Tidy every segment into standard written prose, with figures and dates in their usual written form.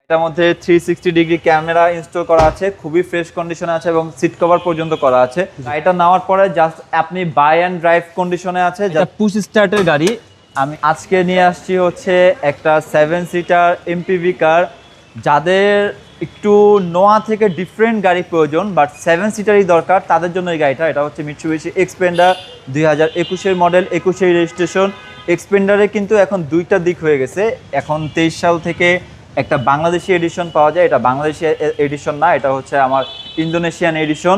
এটার মধ্যে 360 degree camera install করা আছে, খুবই ফ্রেশ কন্ডিশনে আছে এবং সিট কভার পর্যন্ত করা আছে। গাড়িটা নেওয়ার পরে জাস্ট আপনি বাই অ্যান্ড ড্রাইভ কন্ডিশনে আছে, যা পুশ স্টার্টের গাড়ি। আমি আজকে নিয়ে আসছি হচ্ছে একটা 7 সিটার এমপিভি কার। যাদের একটু নোয়া থেকে ডিফারেন্ট গাড়ি প্রয়োজন বাট 7 সিটারই দরকার, তাদের জন্য এই গাড়িটা। এটা হচ্ছে মিৎসুবিশি এক্সপেন্ডার 2021-এর মডেল, 21-এর রেজিস্ট্রেশন। এক্সপেন্ডারে কিন্তু এখন দুইটা দিক হয়ে গেছে। এখন 23 সাল থেকে একটা বাংলাদেশি এডিশন পাওয়া যায়, এটা বাংলাদেশি এডিশন না, এটা হচ্ছে আমার ইন্দোনেশিয়ান এডিশন।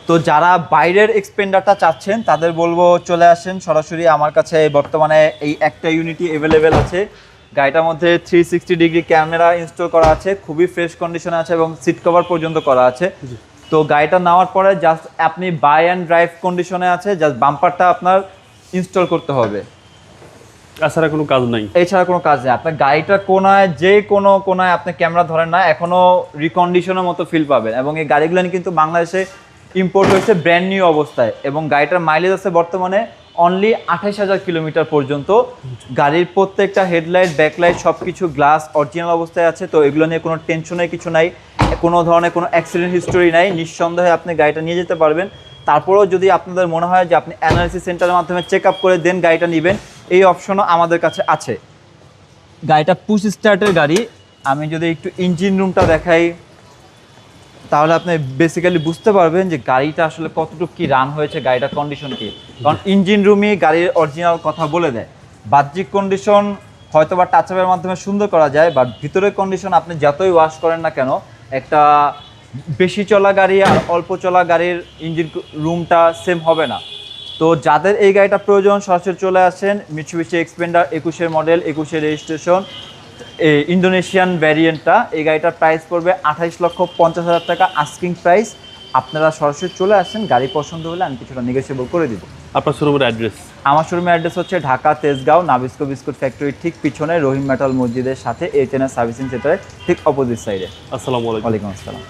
তো যারা বাইরের এক্সপেন্ডারটা চাচ্ছেন তাদের বলবো চলে আসেন সরাসরি আমার কাছে। বর্তমানে এই একটা ইউনিটই অ্যাভেলেবেল আছে। গাড়িটার মধ্যে 360 ডিগ্রি ক্যামেরা ইনস্টল করা আছে, খুবই ফ্রেশ কন্ডিশনে আছে এবং সিট কভার পর্যন্ত করা আছে। তো গাড়িটা নেওয়ার পরে জাস্ট আপনি বাই অ্যান্ড ড্রাইভ কন্ডিশনে আছে, জাস্ট বাম্পারটা আপনার ইনস্টল করতে হবে, এছাড়া কোনো কাজ নাই। এছাড়া কোনো কাজ নেই। আপনার গাড়িটার কোনায় যে কোনো কোনায় আপনি ক্যামেরা ধরেন না, এখনো রিকন্ডিশনের মতো ফিল পাবেন। এবং এই গাড়িগুলো কিন্তু বাংলাদেশে ইম্পোর্ট হয়েছে ব্র্যান্ড নিউ অবস্থায়, এবং গাড়িটার মাইলেজ আছে বর্তমানে অনলি 28,000 কিলোমিটার পর্যন্ত। গাড়ির প্রত্যেকটা হেডলাইট, ব্যাকলাইট সব কিছু গ্লাস অরিজিনাল অবস্থায় আছে। তো এগুলো নিয়ে কোনো টেনশনের কিছু নাই, কোনো ধরনের কোনো অ্যাক্সিডেন্ট হিস্টোরি নাই, নিঃসন্দেহে আপনি গাড়িটা নিয়ে যেতে পারবেন। তারপরেও যদি আপনাদের মনে হয় যে আপনি অ্যানালিসিস সেন্টারের মাধ্যমে চেক আপ করে দেন গাড়িটা নেবেন, এই অপশনও আমাদের কাছে আছে। গাড়িটা পুশ স্টার্টের গাড়ি। আমি যদি একটু ইঞ্জিন রুমটা দেখাই তাহলে আপনি বেসিক্যালি বুঝতে পারবেন যে গাড়িটা আসলে কতটুকু কি রান হয়েছে, গাড়িটার কন্ডিশন কি। কারণ ইঞ্জিন রুমই গাড়ির অরিজিনাল কথা বলে দেয়। বাহ্যিক কন্ডিশন হয়তো বা টাচ আপের মাধ্যমে সুন্দর করা যায়, বাট ভিতরের কন্ডিশন আপনি যতই ওয়াশ করেন না কেন, একটা বেশি চলা গাড়ি আর অল্প চলা গাড়ির ইঞ্জিন রুমটা সেম হবে না। তো যাদের এই গাড়িটা প্রয়োজন সরাসরি চলে আসেন। মিৎসুবিশি এক্সপেন্ডার 21-এর মডেল, 21-এর রেজিস্ট্রেশন, ইন্দোনেশিয়ান ভ্যারিয়েন্টটা। এই গাড়িটার প্রাইস পড়বে 28,50,000 টাকা আস্কিং প্রাইস। আপনারা সরাসরি চলে আসেন, গাড়ি পছন্দ হলে আমি কিছুটা নেগোশিয়েবল করে দিব। আপনার শোরুমের অ্যাড্রেস? আমার শোরুমের অ্যাড্রেস হচ্ছে ঢাকা তেজগাঁও নাবিস্কো বিস্কুট ফ্যাক্টরির ঠিক পিছনে রহিম মেটাল মসজিদের সাথে A10 সার্ভিসিং সেন্টারের ঠিক অপোজিট সাইডে। আসসালামু আলাইকুম। ওয়ালাইকুম আসসালাম।